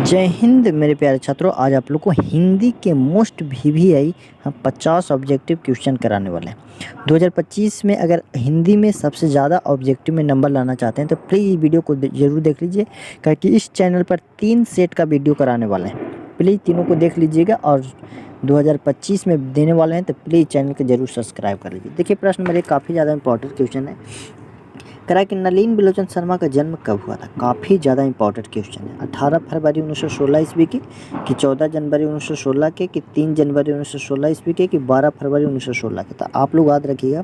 जय हिंद मेरे प्यारे छात्रों। आज आप लोग को हिंदी के मोस्ट वीवीआई हम 50 ऑब्जेक्टिव क्वेश्चन कराने वाले हैं 2025 में। अगर हिंदी में सबसे ज़्यादा ऑब्जेक्टिव में नंबर लाना चाहते हैं तो प्लीज़ वीडियो को ज़रूर देख लीजिए, क्योंकि इस चैनल पर 3 सेट का वीडियो कराने वाले हैं। प्लीज़ तीनों को देख लीजिएगा और 2025 में देने वाले हैं, तो प्लीज़ चैनल को जरूर सब्सक्राइब कर लीजिए। देखिए, प्रश्न नंबर 1 काफ़ी ज़्यादा इंपॉर्टेंट क्वेश्चन है। करा कि नलिन बिलोचन शर्मा का जन्म कब हुआ था। काफ़ी ज़्यादा इंपॉर्टेंट क्वेश्चन है। 18 फरवरी 1916 ईस्वी की, कि 14 जनवरी 1916 के, कि 3 जनवरी 1916 ईस्वी के, कि 12 फरवरी 1916 के। तो आप लोग याद रखिएगा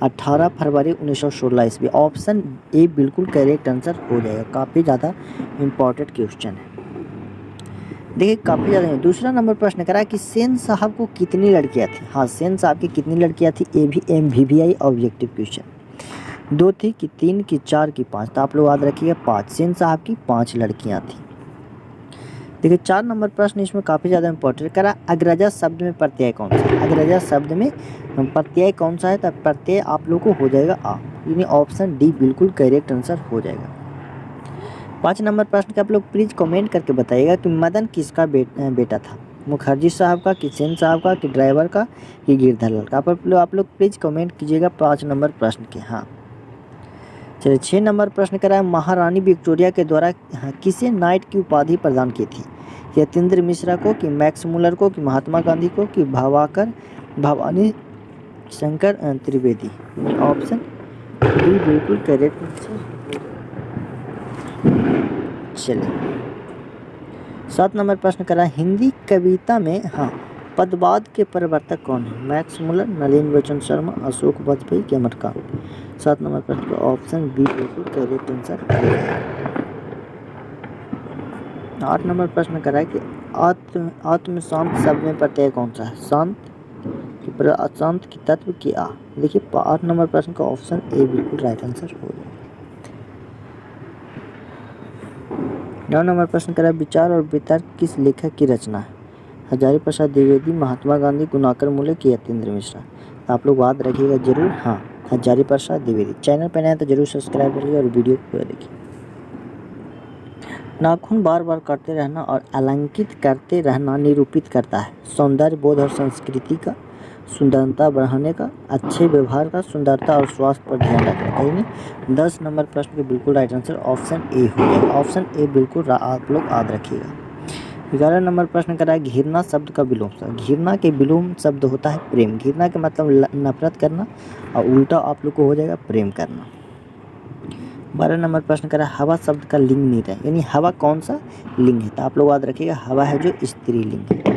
18 फरवरी 1916 ईस्वी। ऑप्शन ए बिल्कुल करेक्ट आंसर हो जाएगा। काफ़ी ज़्यादा इंपॉर्टेंट क्वेश्चन है। देखिए, काफ़ी ज़्यादा। दूसरा नंबर प्रश्न करा कि सेन साहब को कितनी लड़कियाँ थी। हाँ, सेन साहब की कितनी लड़कियाँ थी, ये भी MVVI ऑब्जेक्टिव क्वेश्चन। 2 थी, कि 3, कि 4, कि 5। तो आप लोग याद रखिएगा 5। सेन साहब की 5 लड़कियां थी। देखिए, 4 नंबर प्रश्न इसमें काफ़ी ज़्यादा इंपॉर्टेंट करा। अग्रजा शब्द में प्रत्यय कौन सा है। अग्रजा शब्द में प्रत्यय कौन सा है, तो प्रत्यय आप लोग को हो जाएगा आ, यानी ऑप्शन डी बिल्कुल करेक्ट आंसर हो जाएगा। 5 नंबर प्रश्न का आप लोग प्लीज़ कमेंट करके बताइएगा कि मदन किसका बेटा था। मुखर्जी साहब का, कि सेन साहब का, कि ड्राइवर का, कि गिरधर का। आप लोग प्लीज़ कमेंट कीजिएगा 5 नंबर प्रश्न के। हाँ, चलिए 6 नंबर प्रश्न करा है। महारानी विक्टोरिया के द्वारा किसे नाइट की उपाधि प्रदान की थी। यतीन्द्र मिश्रा को, कि मैक्स मुलर को, कि महात्मा गांधी को, कि भावाकर भवानी शंकर त्रिवेदी। ऑप्शन बी बिल्कुल करेक्ट। चलिए 7 नंबर प्रश्न करा है। हिंदी कविता में पदवाद के प्रवर्तक कौन है। मैक्स मुलर, नलिन बिलोचन शर्मा, अशोक वाजपेयी, कि अमरकांत। 7 नंबर प्रश्न का ऑप्शन बी बिल्कुल करेक्ट आंसर है। 8 नंबर प्रश्न करा है कि आत्म शांत शब्द में प्रत्यय कौन सा है। शांत, कि अशांत, की तत्व, की आ। देखिए 8 नंबर प्रश्न का ऑप्शन ए बिल्कुल राइट आंसर हो जाएगा। 9 नंबर प्रश्न करा है। विचार और वितर्क किस लेखक की रचना है। हजारी प्रसाद द्विवेदी, महात्मा गांधी, गुणाकर मुले, कि यतीन्द्र मिश्रा। तो आप लोग याद रखिएगा जरूर, हजारी प्रसाद द्विवेदी। चैनल पर नए तो जरूर सब्सक्राइब करिए और वीडियो को पूरा देखिए। नाखून बार बार काटते रहना और अलंकित करते रहना निरूपित करता है सौंदर्य बोध और संस्कृति का, सुंदरता बढ़ाने का, अच्छे व्यवहार का, सुंदरता और स्वास्थ्य पर ध्यान रखने का। यानी 10 नंबर प्रश्न के बिल्कुल राइट आंसर ऑप्शन ए हो जाएगा। ऑप्शन ए बिल्कुल आप लोग याद रखिएगा। 11 नंबर प्रश्न करा है। घृणा शब्द का विलोम शब्द। घृणा के विलोम शब्द होता है प्रेम। घृणा के मतलब नफरत करना, और उल्टा आप लोग को हो जाएगा प्रेम करना। 12 नंबर प्रश्न करा। हवा शब्द का लिंग नीर है, यानी हवा कौन सा लिंग है। तो आप लोग याद रखिएगा हवा है जो स्त्रीलिंग है।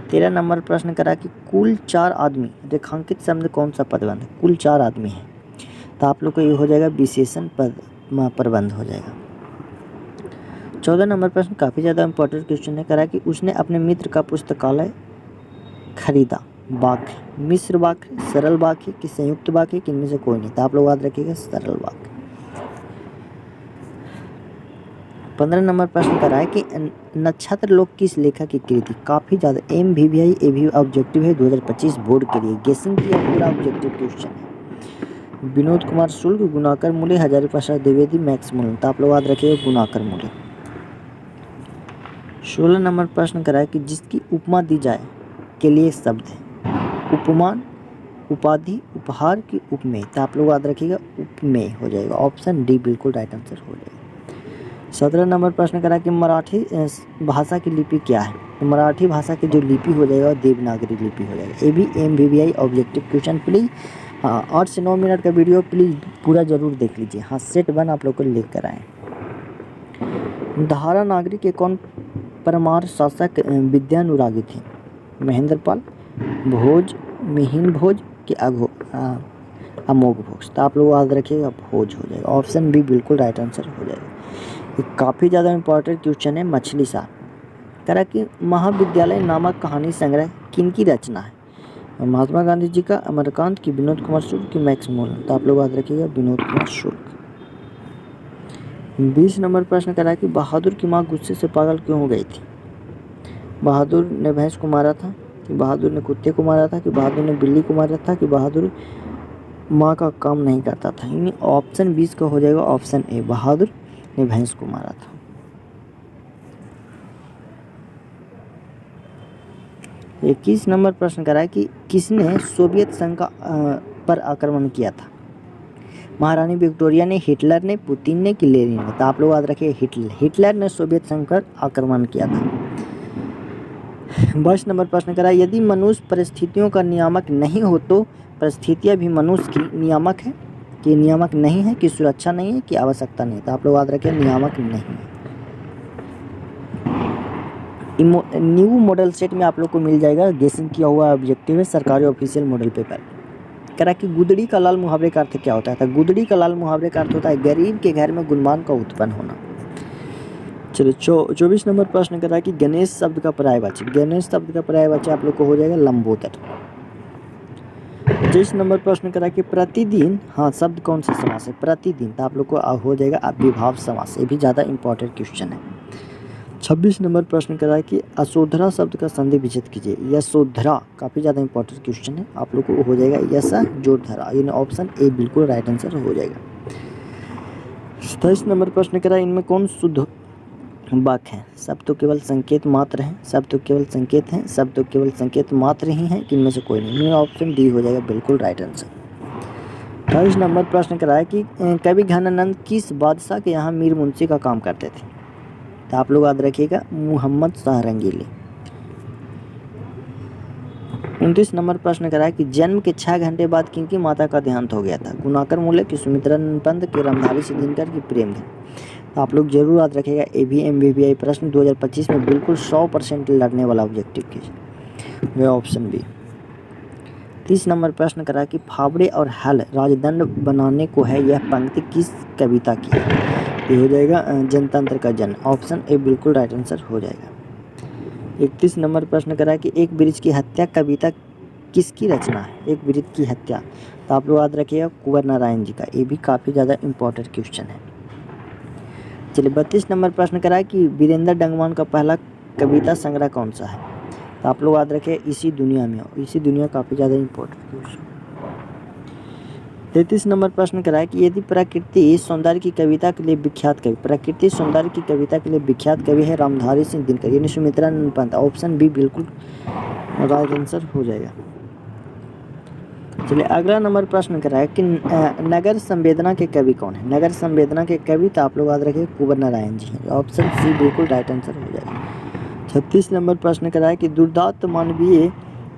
13 नंबर प्रश्न करा कि कुल 4 आदमी रेखांकित शब्द कौन सा पदबंध है। कुल 4 आदमी है, तो आप लोग को ये हो जाएगा विशेषण प्रबंध हो जाएगा। 14 नंबर प्रश्न काफ़ी ज़्यादा इंपॉर्टेंट क्वेश्चन है। करा कि उसने अपने मित्र का पुस्तकालय खरीदा। वाक्य मिश्र वाक्य, सरल वाक्य, कि संयुक्त वाक्य, कि इनमें से कोई नहीं। तो आप लोग याद रखिएगा सरल वाक्य। 15 नंबर प्रश्न करा है कि नक्षत्र लोक किस लेखक की कृति। काफ़ी ज़्यादा MVVI ये भी ऑब्जेक्टिव है 2025 बोर्ड के लिए। गेसिंग की पूरा ऑब्जेक्टिव क्वेश्चन है। विनोद कुमार शुक्ल, गुणाकर मुले, हजारी प्रसाद द्विवेदी, मैक्स मुलर। तो आप लोग याद रखिएगा गुणाकर मुले। 16 नंबर प्रश्न करा है कि जिसकी उपमा दी जाए के लिए शब्द है। उपमान, उपाधि, उपहार, की उपमेय। तो आप लोग याद रखिएगा उपमेय हो जाएगा। ऑप्शन डी बिल्कुल राइट आंसर हो जाएगा। 17 नंबर प्रश्न करा कि मराठी भाषा की लिपि क्या है। तो मराठी भाषा की जो लिपि हो जाएगा देवनागरी लिपि हो जाएगा। ये भी MVVI ऑब्जेक्टिव क्वेश्चन। प्लीज़ 8 से 9 मिनट का वीडियो प्लीज़ पूरा जरूर देख लीजिए। सेट 1 आप लोग को लेकर आए। धारा नागरी के कौन परमार शासक विद्यानुरागी थे। महेंद्रपाल, भोज, मिहिर भोज, कि अमोघ भोज। तो आप लोग याद रखिएगा भोज हो जाएगा। ऑप्शन बी बिल्कुल राइट आंसर हो जाएगा। काफ़ी ज़्यादा इंपॉर्टेंट क्वेश्चन है। मछली साहब करा कि महाविद्यालय नामक कहानी संग्रह किनकी रचना है। महात्मा गांधी जी का, अमरकांत, की विनोद कुमार शुक्ल, की मैक्स मुलर। तो आप लोग याद रखिएगा विनोद कुमार शुक्ल। 20 नंबर प्रश्न करा कि बहादुर की माँ गुस्से से पागल क्यों हो गई थी। बहादुर ने भैंस को मारा था, कि बहादुर ने कुत्ते को मारा था, कि बहादुर ने बिल्ली को मारा था, कि बहादुर माँ का काम नहीं करता था। यानी ऑप्शन 20 का हो जाएगा ऑप्शन ए, बहादुर ने भैंस को मारा था। 21 नंबर प्रश्न करा है कि किसने सोवियत संघ पर आक्रमण किया था? महारानी विक्टोरिया ने, हिटलर ने, पुतिन ने कि लेनिन ने? तो आप लोग याद रखिए हिटलर ने सोवियत संघ पर आक्रमण किया था। 22 नंबर प्रश्न करा, यदि मनुष्य परिस्थितियों का नियामक नहीं हो तो परिस्थितियाँ भी मनुष्य की नियामक है कि नियामक नहीं है, कि सुरक्षा नहीं है, कि आवश्यकता नहीं? तो आप लोग याद रखिए नियामक नहीं है। न्यू मॉडल सेट में आप लोग को मिल जाएगा गेसिंग किया हुआ ऑब्जेक्टिव है सरकारी ऑफिशियल मॉडल पेपर। करा कि गुदड़ी का लाल मुहावरे का अर्थ क्या होता है? तो गुदड़ी का लाल मुहावरे का अर्थ होता है गरीब के घर में गुणवान का उत्पन्न होना। चलिए 24 नंबर प्रश्न करा कि गणेश शब्द का पर्यायवाची, गणेश शब्द का पर्यायवाची आप लोग को हो जाएगा लंबोदर। 25 नंबर प्रश्न करा कि प्रतिदिन, हाँ शब्द कौन सा समास है? प्रतिदिन, तो आप लोग को हो जाएगा अव्ययभाव समास। ये भी ज़्यादा इंपॉर्टेंट क्वेश्चन है। 26 नंबर प्रश्न करा है कि असोधरा शब्द का संधि विच्छेद कीजिए। यशोधरा काफ़ी ज़्यादा इंपॉर्टेंट क्वेश्चन है, आप लोग को हो जाएगा यशा जोधरा, यानी ऑप्शन ए बिल्कुल राइट आंसर हो जाएगा। 27 नंबर प्रश्न करा इनमें कौन शुद्ध वाक्य है? सब तो केवल संकेत मात्र हैं, सब तो केवल संकेत हैं, सब तो केवल संकेत मात्र ही हैं, कि इनमें से कोई नहीं? मेरा ऑप्शन डी हो जाएगा बिल्कुल राइट आंसर। 28 नंबर प्रश्न करा है कि कवि घनानंद किस बादशाह के यहाँ मीर मुंशी का काम करते थे? तो आप लोग याद रखिएगा मोहम्मद शाह रंगीली। 29 नंबर प्रश्न करा है कि जन्म के 6 घंटे बाद किनकी माता का देहांत हो गया था? गुणाकर मूल्य की, सुमित्रा पंत की, रामधारी सिद्धिनकर की, प्रेमधन? तो आप लोग जरूर याद रखिएगा ABMBBI प्रश्न 2025 में बिल्कुल 100% लड़ने वाला ऑब्जेक्टिव कीजिए, वह ऑप्शन बी। 30 नंबर प्रश्न करा कि फावड़े और हल राजदंड बनाने को है, यह पंक्ति किस कविता की है? ये हो जाएगा जनतंत्र का जन, ऑप्शन ए बिल्कुल राइट आंसर हो जाएगा। 31 नंबर प्रश्न करा कि एक वृक्ष की हत्या कविता किसकी रचना है? एक वृक्ष की हत्या, तो आप लोग याद रखिएगा कुंवर नारायण जी का। ये भी काफ़ी ज़्यादा इंपॉर्टेंट क्वेश्चन है। चलिए 32 नंबर प्रश्न करा कि वीरेंद्र डंगमान का पहला कविता संग्रह कौन सा है? तो आप लोग याद रखिए इसी दुनिया में हो, इसी दुनिया काफ़ी ज़्यादा इंपॉर्टेंट क्वेश्चन। 33 नंबर प्रश्न करा है कि यदि प्रकृति सौंदर्य की कविता के लिए विख्यात कवि, प्रकृति सौंदर्य की कविता के लिए विख्यात कवि है रामधारी सिंह दिनकर, यानी सुमित्रा पंत, ऑप्शन बी बिल्कुल राइट आंसर हो जाएगा। चलिए अगला नंबर प्रश्न करा है कि नगर संवेदना के कवि कौन है? नगर संवेदना के कवि तो आप लोग याद रखिए कुंवर नारायण जी हैं, ऑप्शन सी बिल्कुल राइट आंसर हो जाएगा। 36 नंबर प्रश्न करा है कि दुर्दांत मानवीय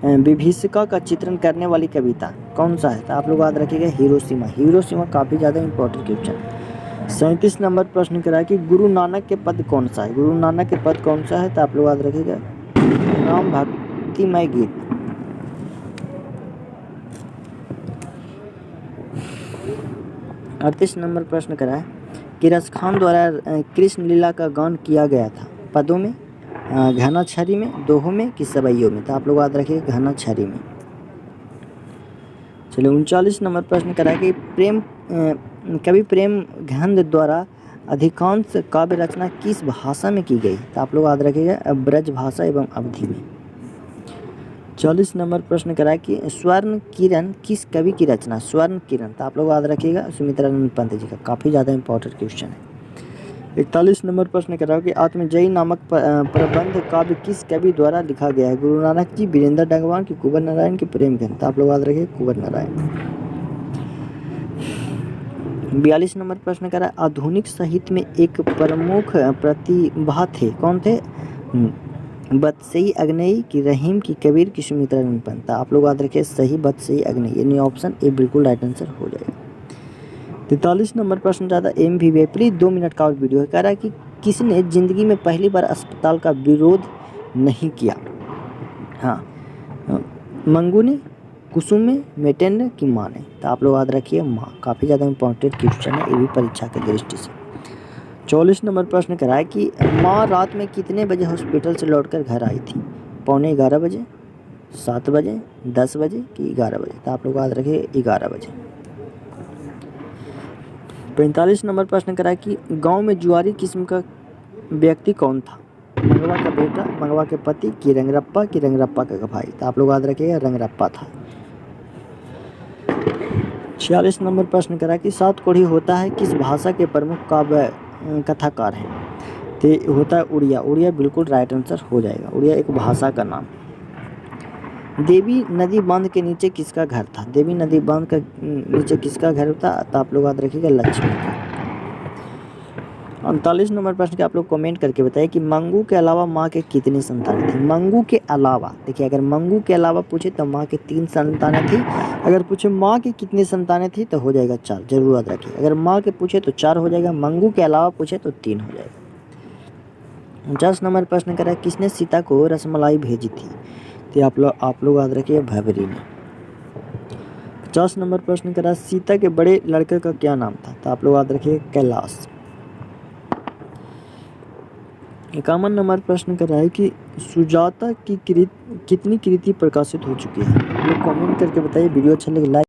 विभीषिका का चित्रण करने वाली कविता कौन सा है? तो आप लोग याद रखिएगा हिरोशिमा, हिरोशिमा काफ़ी ज़्यादा इंपॉर्टेंट क्वेश्चन। 37 नंबर प्रश्न करा है कि गुरु नानक के पद कौन सा है? गुरु नानक के पद कौन सा है? तो आप लोग याद रखिएगा राम भक्तिमय गीत। 38 नंबर प्रश्न करा है कि रसखान द्वारा कृष्ण लीला का गान किया गया था पदों में, घना छड़ी में, दोहों में, कि सवैयों में? तो आप लोग याद रखिए घना छड़ी में। चलिए 39 नंबर प्रश्न करा कि कवि प्रेमचंद द्वारा अधिकांश काव्य रचना किस भाषा में की गई? तो आप लोग याद रखिएगा ब्रज भाषा एवं अवधि में। 40 नंबर प्रश्न करा कि स्वर्ण किरण किस कवि की रचना? स्वर्ण किरण, तो आप लोग याद रखिएगा सुमित्रा पंत जी का, काफ़ी ज़्यादा इंपॉर्टेंट क्वेश्चन है। 41 नंबर प्रश्न करा कि आत्मजयी नामक प्रबंध काव्य किस कवि द्वारा लिखा गया है? गुरु नानक जी, वीरेंद्र डंगमान की, कुंवर नारायण की, प्रेमचंद? तो आप लोग याद रखिए कुंवर नारायण। 42 नंबर प्रश्न करा आधुनिक साहित्य में एक प्रमुख प्रतिभा थे, कौन थे? बत्सई अग्नेयी की, रहीम की, कबीर की, सुमित्रा पंत? आप लोग याद रखिए सही बत्सई अग्नेयी, यानी ऑप्शन ए बिल्कुल राइट आंसर हो जाएगा। 43 नंबर प्रश्न ज़्यादा MVV प्लीज 2 मिनट का और वीडियो है। कह रहा है कि किसने जिंदगी में पहली बार अस्पताल का विरोध नहीं किया? हाँ मंगू ने, कुसुम ने, मेटेन ने, कि माँ ने? तो आप लोग याद रखिए माँ, काफ़ी ज़्यादा इंपॉर्टेंट क्वेश्चन है ये भी परीक्षा की दृष्टि से। 44 नंबर प्रश्न करा है कि माँ रात में कितने बजे हॉस्पिटल से लौटकर घर आई थी? 11:15 बजे, 7 बजे, 10 बजे, कि 11 बजे? तो आप लोग याद रखिए 11 बजे। 45 नंबर प्रश्न करा है कि गांव में जुआरी किस्म का व्यक्ति कौन था? मंगवा का बेटा, मंगवा के पति, कि रंगरप्पा, कि रंगरप्पा का भाई? तो आप लोग याद रखिएगा रंगरप्पा था। 46 नंबर प्रश्न करा कि सात कोढ़ी होता है किस भाषा के प्रमुख काव्य कथाकार हैं? तो होता है उड़िया, उड़िया बिल्कुल राइट आंसर हो जाएगा, उड़िया एक भाषा का नाम। देवी नदी बांध के नीचे किसका घर था? देवी नदी बांध के नीचे किसका घर था? तो आप लोग याद रखिएगा लक्ष्मी का। 39 नंबर प्रश्न के आप लोग कमेंट करके बताइए कि मंगू के अलावा माँ के कितनी संतानें थी? मंगू के अलावा, देखिए अगर मंगू के अलावा पूछे तो माँ के 3 संतानें थी। अगर पूछे माँ की कितनी संतानें थी तो हो जाएगा 4, जरूर याद रखिए। अगर माँ के पूछे तो 4 हो जाएगा, मंगू के अलावा पूछे तो 3 हो जाएगा। 49 नंबर प्रश्न कर रहा है किसने सीता को रसमलाई भेजी थी? तो आप लोग याद रखिए भैबरी ने। 50 नंबर प्रश्न कर रहा है सीता के बड़े लड़के का क्या नाम था? तो आप लोग याद रखिए कैलाश। 51 नंबर प्रश्न कर रहा है कि सुजाता की कितनी कृति प्रकाशित हो चुकी है? आप लोग कमेंट करके बताइए। वीडियो अच्छा लगे लाइक